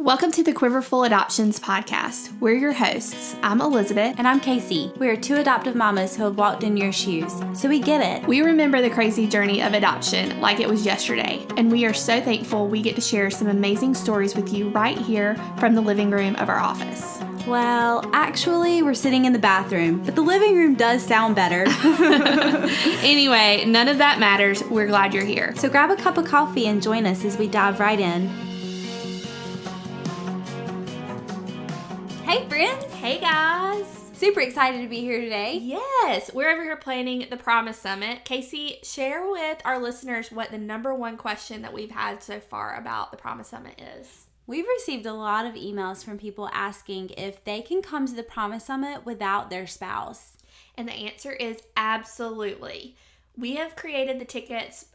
Welcome to the Quiverful Adoptions podcast. We're your hosts. I'm Elizabeth. And I'm Casey. We are two adoptive mamas who have walked in your shoes, so we get it. We remember the crazy journey of adoption like it was yesterday, and we are so thankful we get to share some amazing stories with you right here from the living room of our office. Well, actually, we're sitting in the bathroom, but the living room does sound better. Anyway, none of that matters. We're glad you're here. So grab a cup of coffee and join us as we dive right in. Hey, friends. Hey, guys. Super excited to be here today. Yes, we're over here planning the Promise Summit. Casey, share with our listeners what the number one question that we've had so far about the Promise Summit is. We've received a lot of emails from people asking if they can come to the Promise Summit without their spouse. And the answer is absolutely. We have created the tickets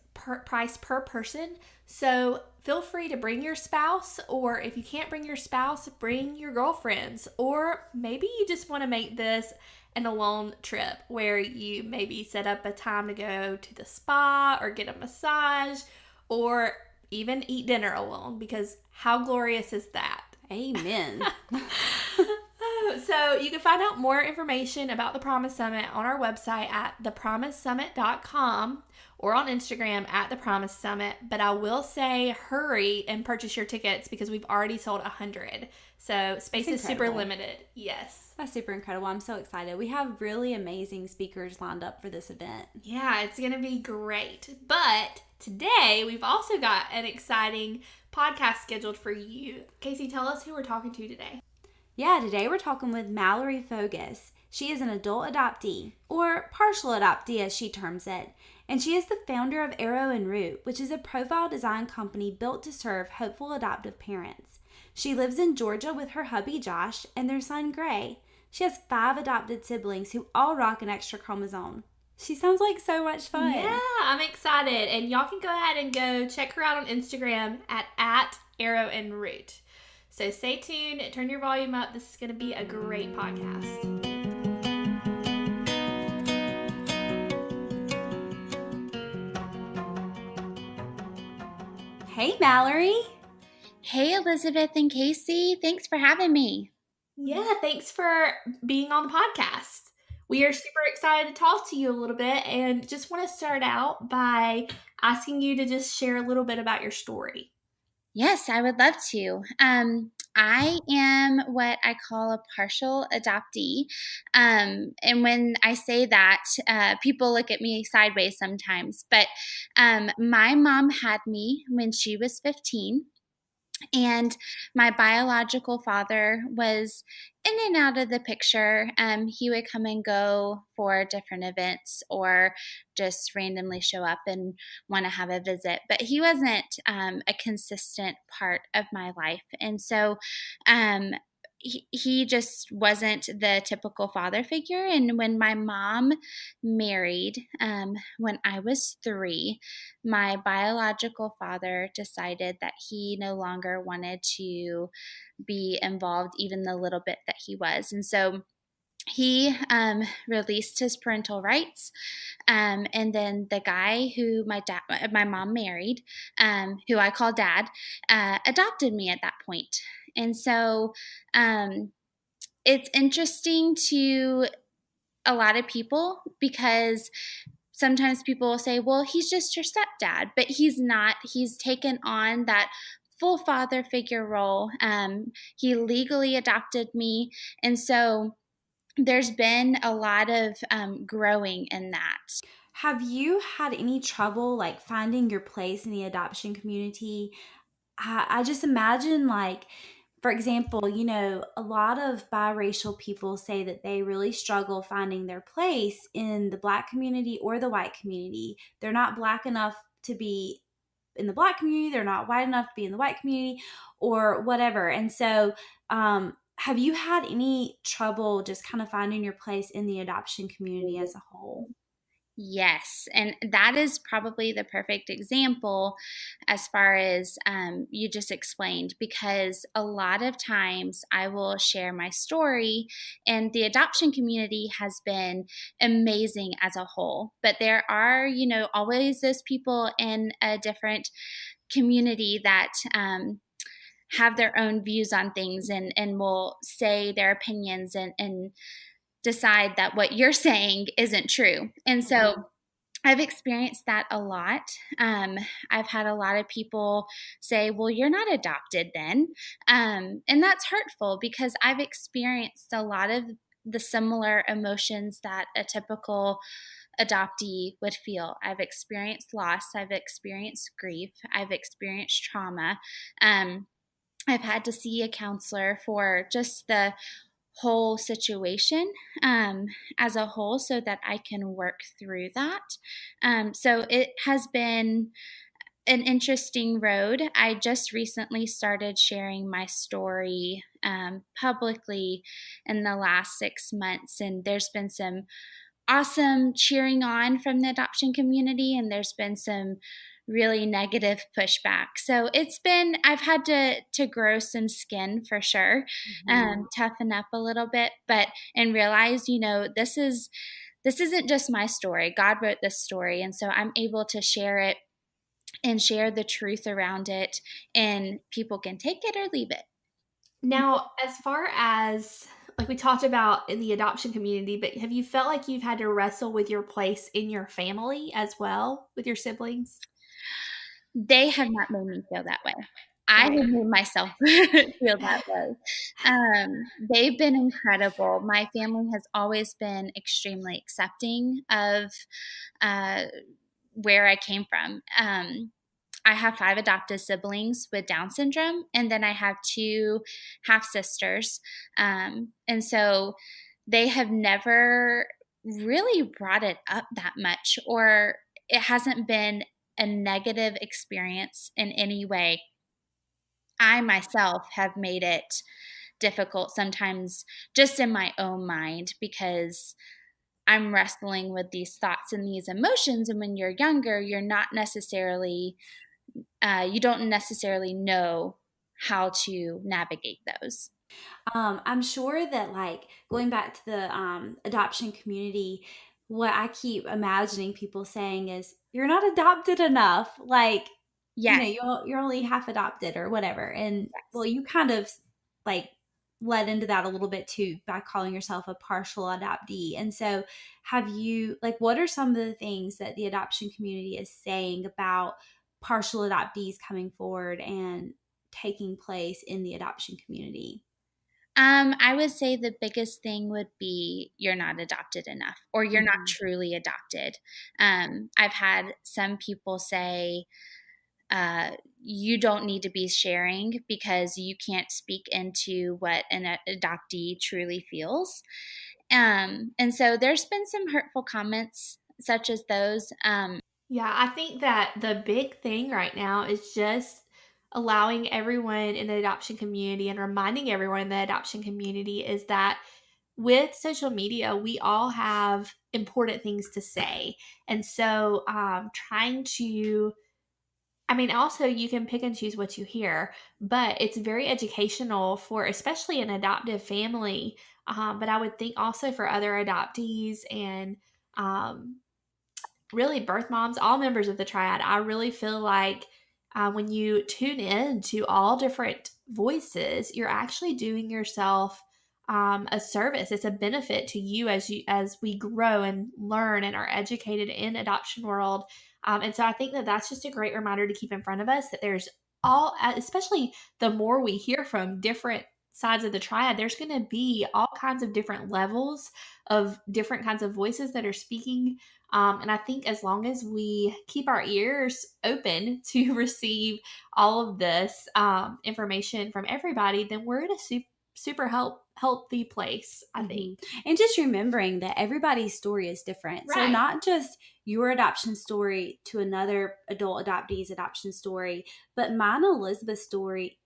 price per person, so feel free to bring your spouse, or if you can't bring your spouse, bring your girlfriends, or maybe you just want to make this an alone trip where you maybe set up a time to go to the spa or get a massage or even eat dinner alone, because how glorious is that? Amen. So you can find out more information about the Promise Summit on our website at thepromisesummit.com or on Instagram at The Promise Summit. But I will say hurry and purchase your tickets because we've already sold 100. So space is super limited. Yes. That's super incredible. I'm so excited. We have really amazing speakers lined up for this event. Yeah, it's going to be great. But today we've also got an exciting podcast scheduled for you. Casey, tell us who we're talking to today. Yeah, today we're talking with Mallory Fogas. She is an adult adoptee, or partial adoptee as she terms it, and she is the founder of Arrow en Route, which is a profile design company built to serve hopeful adoptive parents. She lives in Georgia with her hubby Josh and their son Gray. She has 5 adopted siblings who all rock an extra chromosome. She sounds like so much fun. Yeah, I'm excited. And y'all can go ahead and go check her out on Instagram at Arrow en Route. So stay tuned, turn your volume up. This is going to be a great podcast. Hey, Mallory. Hey, Elizabeth and Casey. Thanks for having me. Yeah, thanks for being on the podcast. We are super excited to talk to you a little bit and just want to start out by asking you to just share a little bit about your story. Yes, I would love to. I am what I call a partial adoptee. And when I say that, people look at me sideways sometimes. But my mom had me when she was 15. And my biological father was in and out of the picture. He would come and go for different events or just randomly show up and want to have a visit. But he wasn't a consistent part of my life. And so he just wasn't the typical father figure. And when my mom married, when I was 3, my biological father decided that he no longer wanted to be involved even the little bit that he was. And so he released his parental rights, and then the guy who my mom married, who I call Dad, adopted me at that point. And so it's interesting to a lot of people because sometimes people will say, well, he's just your stepdad, but he's not. He's taken on that full father figure role. He legally adopted me. And so there's been a lot of growing in that. Have you had any trouble like finding your place in the adoption community? I just imagine, like, for example, you know, a lot of biracial people say that they really struggle finding their place in the Black community or the white community. They're not Black enough to be in the Black community. They're not white enough to be in the white community or whatever. And so, have you had any trouble just kind of finding your place in the adoption community as a whole? Yes, and that is probably the perfect example as far as you just explained, because a lot of times I will share my story and the adoption community has been amazing as a whole, but there are, you know, always those people in a different community that have their own views on things and will say their opinions and decide that what you're saying isn't true. And so I've experienced that a lot. I've had a lot of people say, well, you're not adopted then. And that's hurtful because I've experienced a lot of the similar emotions that a typical adoptee would feel. I've experienced loss. I've experienced grief. I've experienced trauma. I've had to see a counselor for just the whole situation as a whole so that I can work through that. So it has been an interesting road. I just recently started sharing my story publicly in the last 6 months, and there's been some awesome cheering on from the adoption community, and there's been some really negative pushback. So I've had to grow some skin for sure, toughen up a little bit, but and realize, this isn't just my story. God wrote this story, and so I'm able to share it and share the truth around it, and people can take it or leave it. Now, as far as like we talked about in the adoption community, but have you felt like you've had to wrestle with your place in your family as well with your siblings? They have not made me feel that way. I have made myself feel that way. They've been incredible. My family has always been extremely accepting of where I came from. I have 5 adopted siblings with Down syndrome, and then I have 2 half sisters. And so they have never really brought it up that much, or it hasn't been a negative experience in any way. I myself have made it difficult sometimes just in my own mind because I'm wrestling with these thoughts and these emotions. And when you're younger, you don't necessarily know how to navigate those. I'm sure that, like, going back to the adoption community, what I keep imagining people saying is, "You're not adopted enough." Like, Yes. you're only half adopted or whatever. And well, you kind of like led into that a little bit too by calling yourself a partial adoptee. And so, have you like what are some of the things that the adoption community is saying about partial adoptees coming forward and taking place in the adoption community? I would say the biggest thing would be you're not adopted enough or you're not truly adopted. I've had some people say, you don't need to be sharing because you can't speak into what an adoptee truly feels. And so there's been some hurtful comments such as those. Yeah, I think that the big thing right now is just allowing everyone in the adoption community and reminding everyone in the adoption community is that with social media, we all have important things to say. And so, trying to I mean, also you can pick and choose what you hear, but it's very educational for especially an adoptive family. But I would think also for other adoptees and um, really birth moms, all members of the triad. I really feel like when you tune in to all different voices, you're actually doing yourself a service. It's a benefit to you as we grow and learn and are educated in adoption world. And so I think that that's just a great reminder to keep in front of us that there's especially the more we hear from different sides of the triad, there's going to be all kinds of different levels of different kinds of voices that are speaking. And I think as long as we keep our ears open to receive all of this information from everybody, then we're in a super healthy place, I think. And just remembering that everybody's story is different. So Right. not just your adoption story to another adult adoptee's adoption story, but mine and Elizabeth's story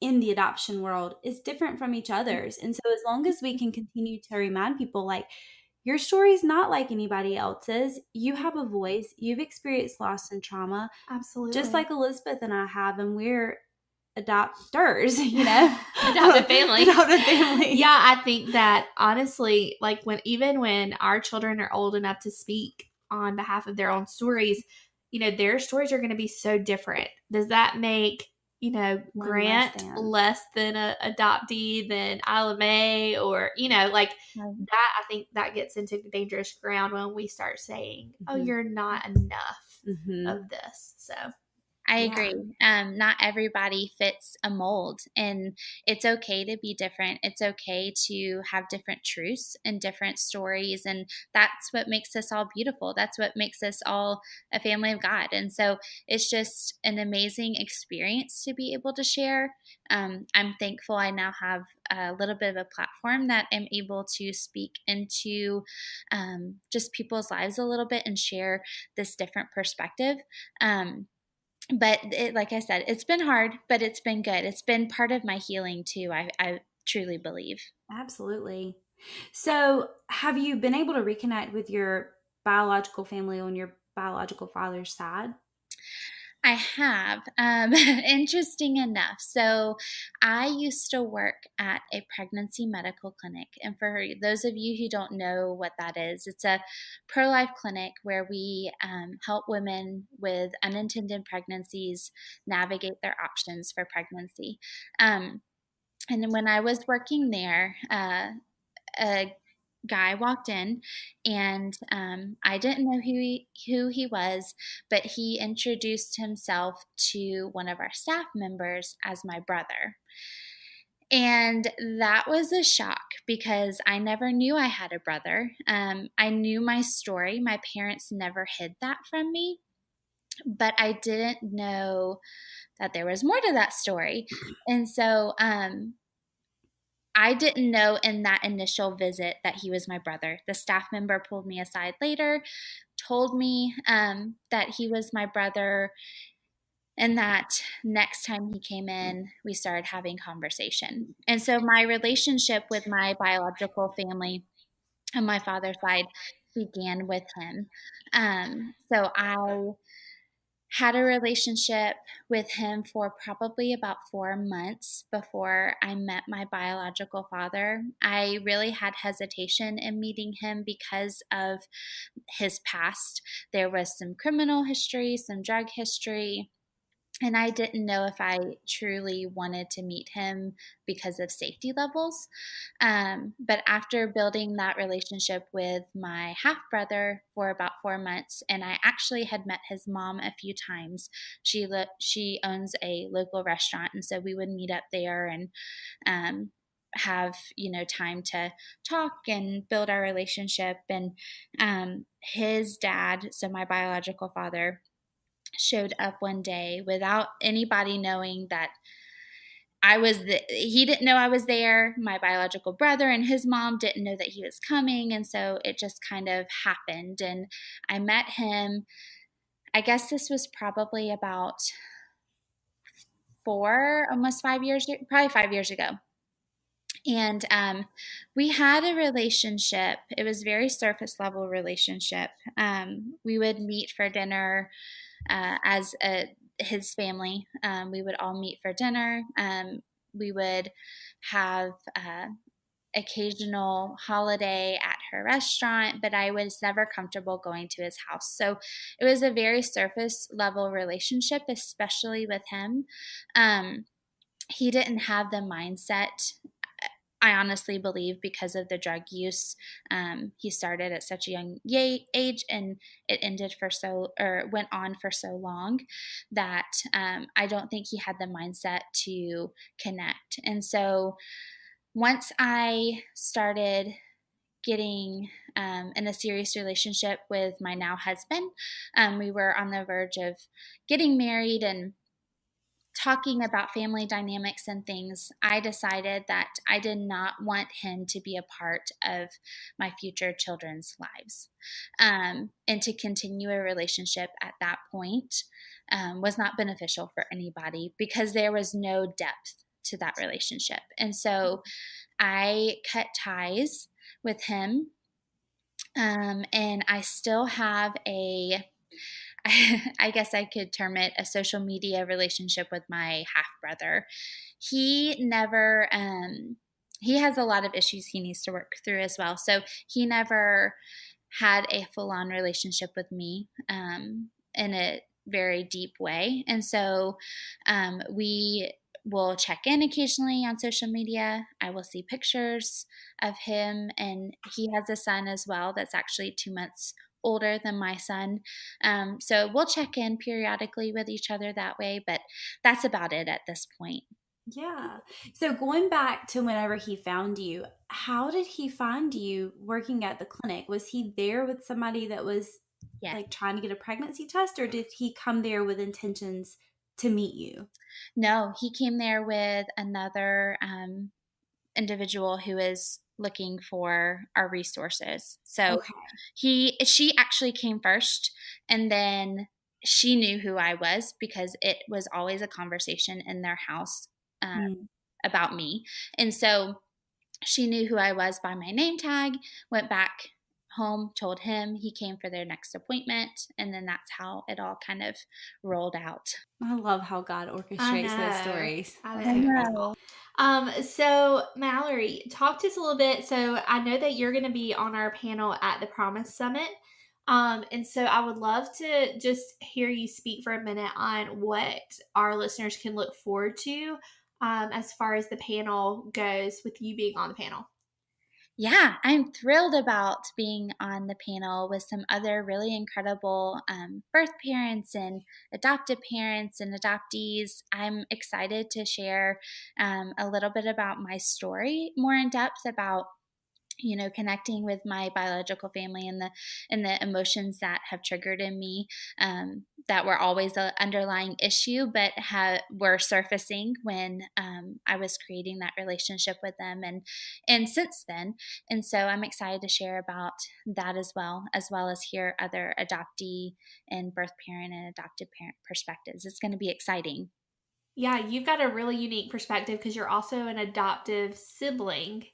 in the adoption world is different from each other's. And so as long as we can continue to remind people like your story is not like anybody else's, you have a voice, you've experienced loss and trauma, Absolutely. just like Elizabeth and I have, and we're adopters, Adoptive family. Adoptive family. Yeah, I think that honestly, like even when our children are old enough to speak on behalf of their own stories, their stories are going to be so different. Does that make One less grant than. less than a adoptee than Isle of May, or, like that. I think that gets into dangerous ground when we start saying, oh, you're not enough of this. So I Yeah. agree. Not everybody fits a mold, and it's okay to be different. It's okay to have different truths and different stories, and that's what makes us all beautiful. That's what makes us all a family of God. And so it's just an amazing experience to be able to share. I'm thankful I now have a little bit of a platform that I'm able to speak into just people's lives a little bit and share this different perspective. But like I said, it's been hard, but it's been good. It's been part of my healing too. I truly believe. Absolutely. So, have you been able to reconnect with your biological family on your biological father's side? I have. Interesting enough. So, I used to work at a pregnancy medical clinic. And for those of you who don't know what that is, it's a pro life clinic where we help women with unintended pregnancies navigate their options for pregnancy. And then when I was working there, a guy walked in, and I didn't know who he was, but he introduced himself to one of our staff members as my brother. And that was a shock because I never knew I had a brother. I knew my story. My parents never hid that from me, but I didn't know that there was more to that story. And so I didn't know in that initial visit that he was my brother. The staff member pulled me aside later, told me that he was my brother, and that next time he came in, we started having conversation. And so my relationship with my biological family on my father's side began with him. So I had a relationship with him for probably about 4 months before I met my biological father. I really had hesitation in meeting him because of his past. There was some criminal history, some drug history, and I didn't know if I truly wanted to meet him because of safety levels. But after building that relationship with my half brother for about 4 months, and I actually had met his mom a few times. She owns a local restaurant, and so we would meet up there and have time to talk and build our relationship. And his dad, so my biological father, showed up one day without anybody knowing that he didn't know I was there. My biological brother and his mom didn't know that he was coming. And so it just kind of happened. And I met him, I guess this was probably about almost 5 years, probably 5 years ago. And we had a relationship. It was very surface level relationship. We would meet for dinner as his family. We would all meet for dinner. We would have occasional holiday at her restaurant, but I was never comfortable going to his house. So it was a very surface level relationship, especially with him. He didn't have the mindset. I honestly believe because of the drug use, he started at such a young age, and it went on for so long that I don't think he had the mindset to connect. And so once I started getting in a serious relationship with my now husband, we were on the verge of getting married and talking about family dynamics and things, I decided that I did not want him to be a part of my future children's lives. And to continue a relationship at that point was not beneficial for anybody because there was no depth to that relationship. And so I cut ties with him. And I still have I guess I could term it a social media relationship with my half brother. He never, he has a lot of issues he needs to work through as well. So he never had a full on relationship with me in a very deep way. And so we will check in occasionally on social media. I will see pictures of him, and he has a son as well that's actually 2 months older than my son. So we'll check in periodically with each other that way, but that's about it at this point. Yeah. So going back to whenever he found you, how did he find you working at the clinic? Was he there with somebody that was Yes. like trying to get a pregnancy test, or did he come there with intentions to meet you? No, he came there with another individual who is looking for our resources. So Okay. she actually came first, and then she knew who I was because it was always a conversation in their house Mm. about me. And so she knew who I was by my name tag, went back home, told him, he came for their next appointment, and then that's how it all kind of rolled out. I love how God I orchestrates those know. stories. That I is so know. cool. So Mallory, talk to us a little bit. So I know that you're going to be on our panel at the Promise Summit. And so I would love to just hear you speak for a minute on what our listeners can look forward to as far as the panel goes with you being on the panel. Yeah, I'm thrilled about being on the panel with some other really incredible birth parents and adoptive parents and adoptees. I'm excited to share a little bit about my story more in depth about connecting with my biological family and the emotions that have triggered in me, that were always an underlying issue but were surfacing when I was creating that relationship with them and since then. And so I'm excited to share about that as well as hear other adoptee and birth parent and adoptive parent perspectives. It's going to be exciting. Yeah, you've got a really unique perspective because you're also an adoptive sibling.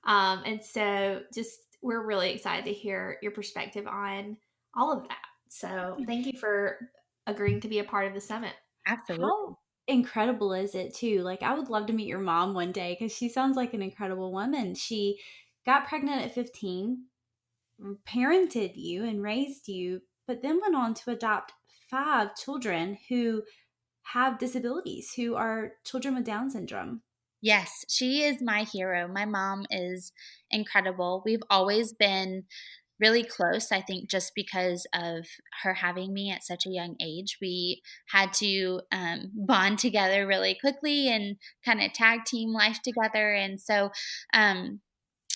And so just we're really excited to hear your perspective on all of that. So thank you for agreeing to be a part of the summit. Absolutely. How incredible is it too? Like, I would love to meet your mom one day because she sounds like an incredible woman. She got pregnant at 15, parented you and raised you, but then went on to adopt 5 children who have disabilities, who are children with Down syndrome. Yes, she is my hero. My mom is incredible. We've always been really close, I think, just because of her having me at such a young age. We had to bond together really quickly and kind of tag team life together. And so um,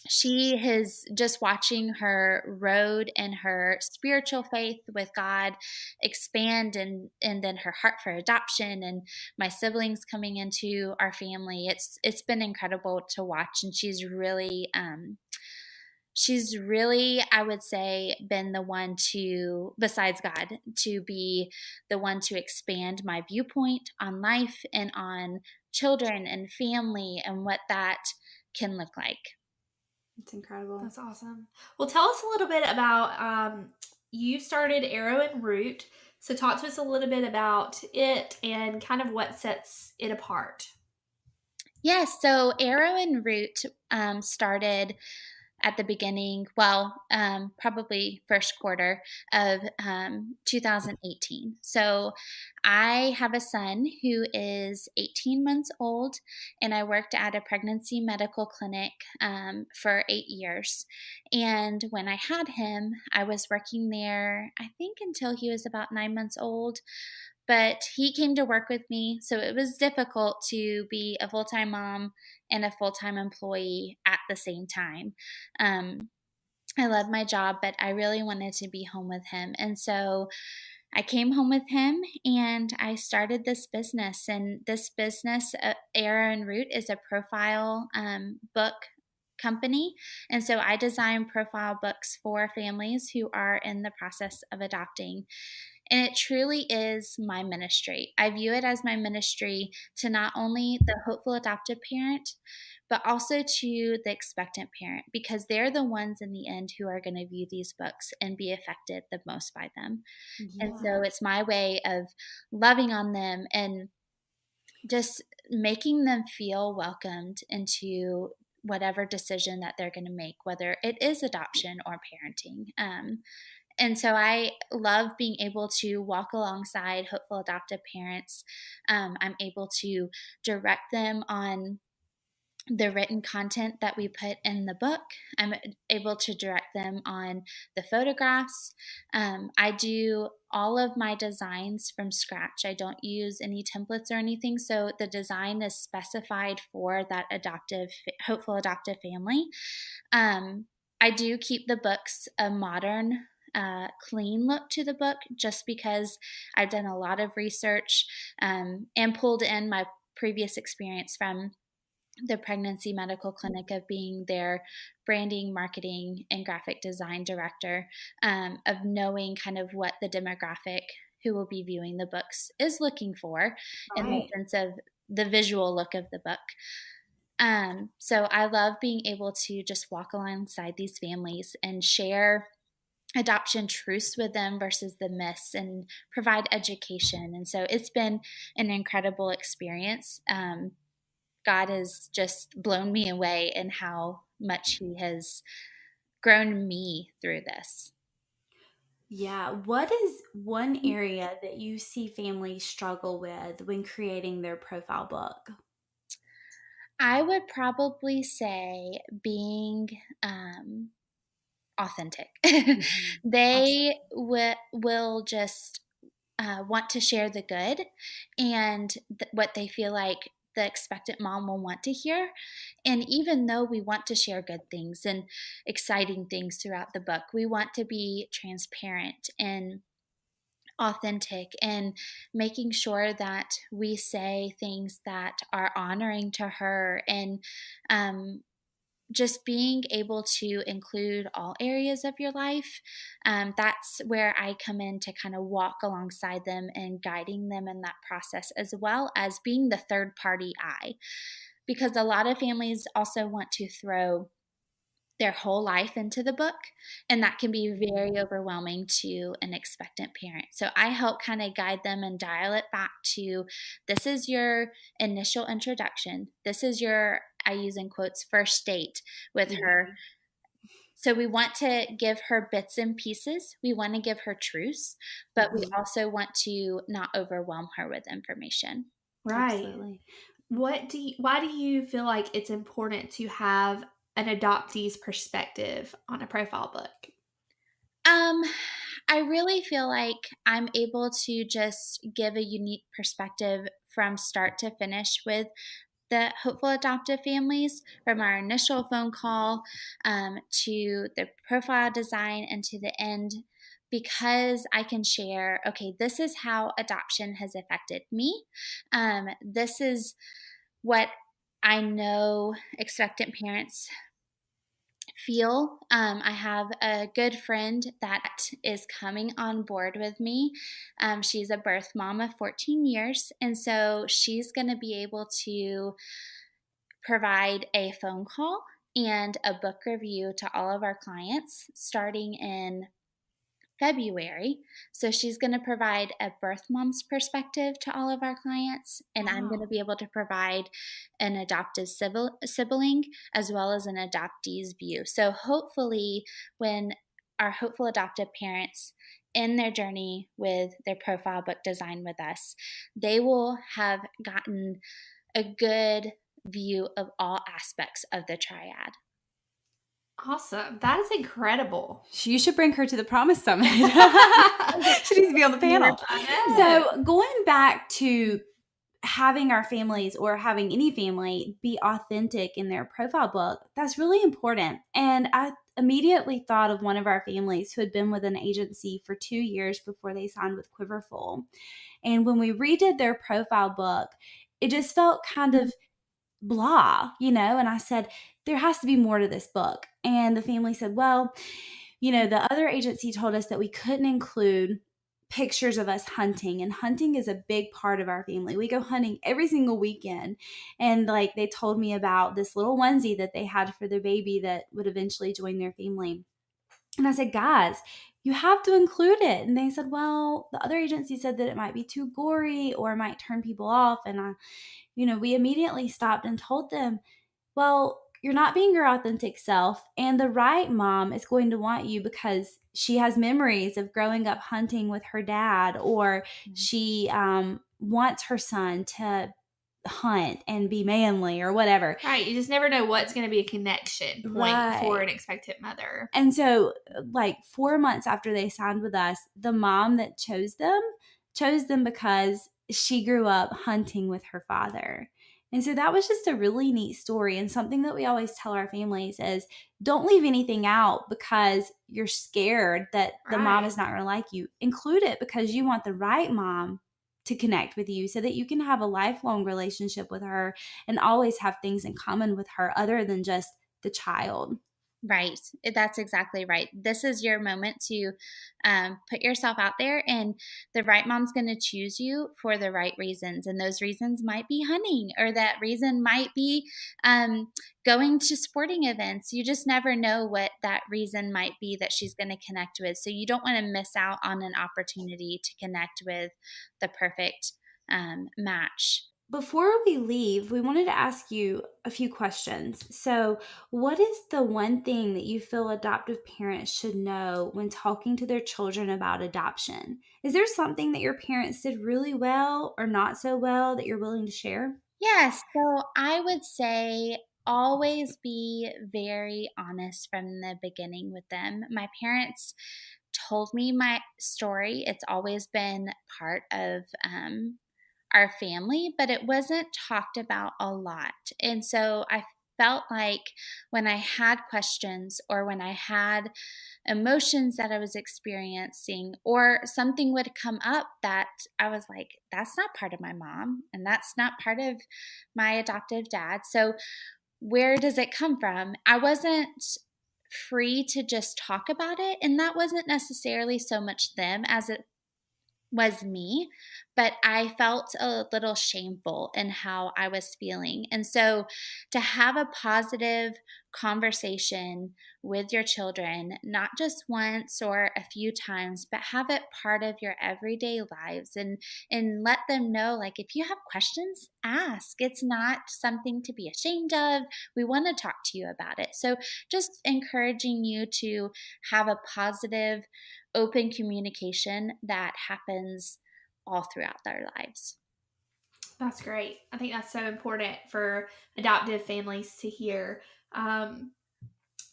she has just watching her road and her spiritual faith with God expand and then her heart for adoption and my siblings coming into our family. It's been incredible to watch, and she's really, I would say, been the one to, besides God, to be the one to expand my viewpoint on life and on children and family and what that can look like. It's incredible. That's awesome. Well, tell us a little bit about you started Arrow and Root. So talk to us a little bit about it and kind of what sets it apart. Yes, so Arrow and Root started at the beginning, probably first quarter of 2018. So I have a son who is 18 months old, and I worked at a pregnancy medical clinic for 8 years. And when I had him, I was working there, I think, until he was about 9 months old. But he came to work with me, so it was difficult to be a full time mom and a full time employee at the same time. Um, I love my job, but I really wanted to be home with him. And so I came home with him and I started this business. And this business, Arrow and Root, is a profile book company. And so I design profile books for families who are in the process of adopting. And it truly is my ministry. I view it as my ministry to not only the hopeful adoptive parent, but also to the expectant parent, because they're the ones in the end who are going to view these books and be affected the most by them. And Yeah. so it's my way of loving on them and just making them feel welcomed into whatever decision that they're going to make, whether it is adoption or parenting. And so I love being able to walk alongside hopeful adoptive parents. I'm able to direct them on the written content that we put in the book. I'm able to direct them on the photographs. I do all of my designs from scratch. I don't use any templates or anything. So the design is specified for that hopeful adoptive family. I do keep the books a modern, clean look to the book just because I've done a lot of research and pulled in my previous experience from the pregnancy medical clinic of being their branding, marketing, and graphic design director, of knowing kind of what the demographic who will be viewing the books is looking for in the Right. sense of the visual look of the book. So I love being able to just walk alongside these families and share adoption truths with them versus the myths and provide education. And so it's been an incredible experience. God has just blown me away in how much He has grown me through this. Yeah. What is one area that you see families struggle with when creating their profile book? I would probably say being authentic. They will just want to share the good and what they feel like the expectant mom will want to hear. And even though we want to share good things and exciting things throughout the book, we want to be transparent and authentic and making sure that we say things that are honoring to her and um, just being able to include all areas of your life. That's where I come in to kind of walk alongside them and guiding them in that process, as well as being the third party eye. Because a lot of families also want to throw their whole life into the book, and that can be very overwhelming to an expectant parent. So I help kind of guide them and dial it back to, this is your initial introduction, this is your, I use in quotes, first date with her. So we want to give her bits and pieces, we want to give her truths, but we also want to not overwhelm her with information. Right. Absolutely. Why do you feel like it's important to have an adoptee's perspective on a profile book? Um, I really feel like I'm able to just give a unique perspective from start to finish with the hopeful adoptive families, from our initial phone call to the profile design and to the end, because I can share, okay, this is how adoption has affected me. This is what I know expectant parents feel. I have a good friend that is coming on board with me. She's a birth mom of 14 years, and so she's going to be able to provide a phone call and a book review to all of our clients starting in February. So she's going to provide a birth mom's perspective to all of our clients, and I'm going to be able to provide an adoptive sibling as well as an adoptee's view. So hopefully, when our hopeful adoptive parents in their journey with their profile book design with us, they will have gotten a good view of all aspects of the triad. Awesome. That is incredible. You should bring her to the Promise Summit. She needs to be on the panel. So going back to having our families or having any family be authentic in their profile book, that's really important. And I immediately thought of one of our families who had been with an agency for 2 years before they signed with Quiverful. And when we redid their profile book, it just felt kind of blah, and I said, there has to be more to this book. And the family said, well, the other agency told us that we couldn't include pictures of us hunting, and hunting is a big part of our family. We go hunting every single weekend. And like, they told me about this little onesie that they had for their baby that would eventually join their family. And I said, guys, you have to include it. And they said, well, the other agency said that it might be too gory or it might turn people off. And we immediately stopped and told them, well, you're not being your authentic self, and the right mom is going to want you because she has memories of growing up hunting with her dad, or she wants her son to hunt and be manly or whatever. Right. You just never know what's going to be a connection point for Right. an expectant mother. And so, like 4 months after they signed with us, the mom that chose them because she grew up hunting with her father. And so that was just a really neat story. And something that we always tell our families is don't leave anything out because you're scared that the mom Right. is not going to like you. Include it because you want the right mom to connect with you so that you can have a lifelong relationship with her and always have things in common with her other than just the child. Right. That's exactly right. This is your moment to put yourself out there, and the right mom's going to choose you for the right reasons. And those reasons might be hunting, or that reason might be going to sporting events. You just never know what that reason might be that she's going to connect with. So you don't want to miss out on an opportunity to connect with the perfect match. Before we leave, we wanted to ask you a few questions. So, what is the one thing that you feel adoptive parents should know when talking to their children about adoption? Is there something that your parents did really well or not so well that you're willing to share? Yes, so I would say always be very honest from the beginning with them. My parents told me my story. It's always been part of our family, but it wasn't talked about a lot. And so I felt like when I had questions, or when I had emotions that I was experiencing, or something would come up that I was like, that's not part of my mom, and that's not part of my adoptive dad. So, where does it come from? I wasn't free to just talk about it. And that wasn't necessarily so much them as it was me, but I felt a little shameful in how I was feeling. And so to have a positive conversation with your children, not just once or a few times, but have it part of your everyday lives, and let them know, like, if you have questions, ask. It's not something to be ashamed of. We want to talk to you about it. So just encouraging you to have a positive, open communication that happens all throughout their lives. That's great. I think that's so important for adoptive families to hear.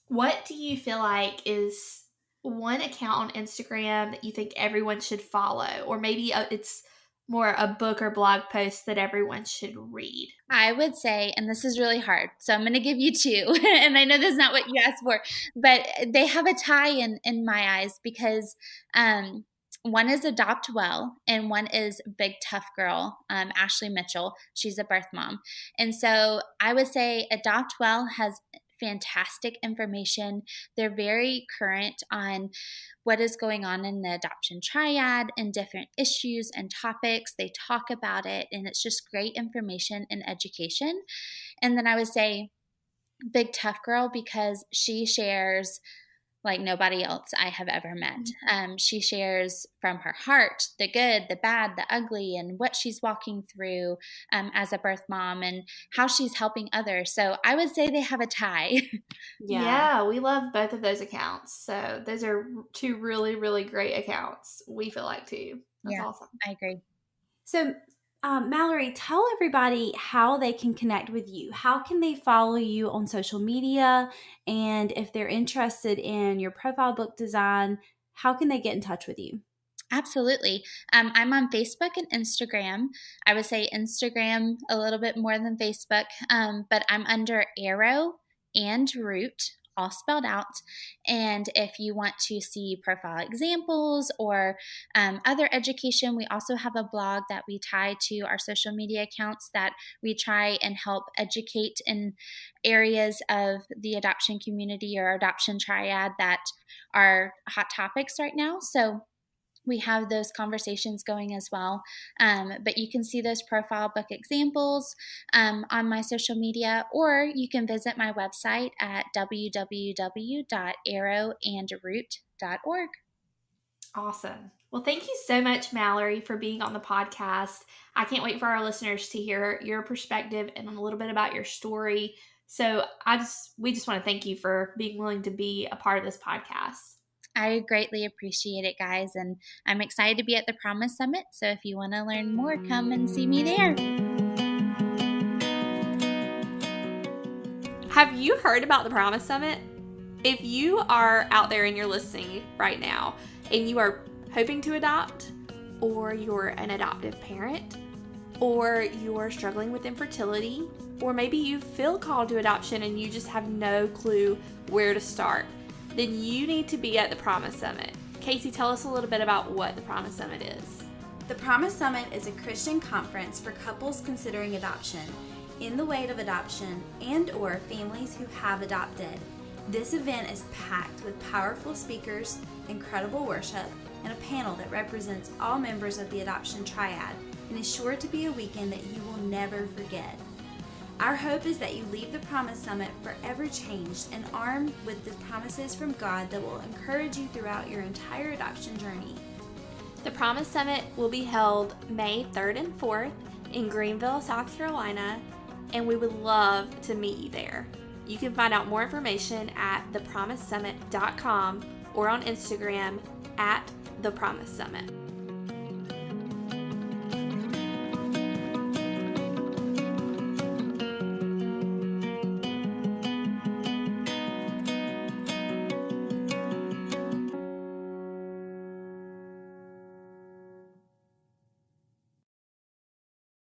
What do you feel like is one account on Instagram that you think everyone should follow? Or maybe it's more a book or blog post that everyone should read? I would say, and this is really hard, so I'm going to give you two, and I know that's not what you asked for, but they have a tie in my eyes, because one is Adopt Well, and one is Big Tough Girl, Ashley Mitchell. She's a birth mom. And so I would say Adopt Well has fantastic information. They're very current on what is going on in the adoption triad and different issues and topics. They talk about it, and it's just great information and education. And then I would say Big Tough Girl, because she shares like nobody else I have ever met. She shares from her heart the good, the bad, the ugly, and what she's walking through as a birth mom, and how she's helping others. So I would say they have a tie. Yeah, we love both of those accounts. So those are two really, really great accounts, we feel like, too. That's Yeah, awesome. I agree. So, Mallory, tell everybody how they can connect with you. How can they follow you on social media? And if they're interested in your profile book design, how can they get in touch with you? Absolutely. I'm on Facebook and Instagram. I would say Instagram a little bit more than Facebook, but I'm under Arrow and Root, all spelled out. And if you want to see profile examples or other education, we also have a blog that we tie to our social media accounts that we try and help educate in areas of the adoption community or adoption triad that are hot topics right now. So we have those conversations going as well. But you can see those profile book examples on my social media, or you can visit my website at www.arrowandroot.org. Awesome. Well, thank you so much, Mallory, for being on the podcast. I can't wait for our listeners to hear your perspective and a little bit about your story. So we just want to thank you for being willing to be a part of this podcast. I greatly appreciate it, guys, and I'm excited to be at the Promise Summit. So if you want to learn more, come and see me there. Have you heard about the Promise Summit? If you are out there and you're listening right now and you are hoping to adopt, or you're an adoptive parent, or you're struggling with infertility, or maybe you feel called to adoption and you just have no clue where to start, then you need to be at the Promise Summit. Casey, tell us a little bit about what the Promise Summit is. The Promise Summit is a Christian conference for couples considering adoption, in the wait of adoption, and or families who have adopted. This event is packed with powerful speakers, incredible worship, and a panel that represents all members of the adoption triad, and is sure to be a weekend that you will never forget. Our hope is that you leave the Promise Summit forever changed and armed with the promises from God that will encourage you throughout your entire adoption journey. The Promise Summit will be held May 3rd and 4th in Greenville, South Carolina, and we would love to meet you there. You can find out more information at thepromisesummit.com or on Instagram at thepromisesummit.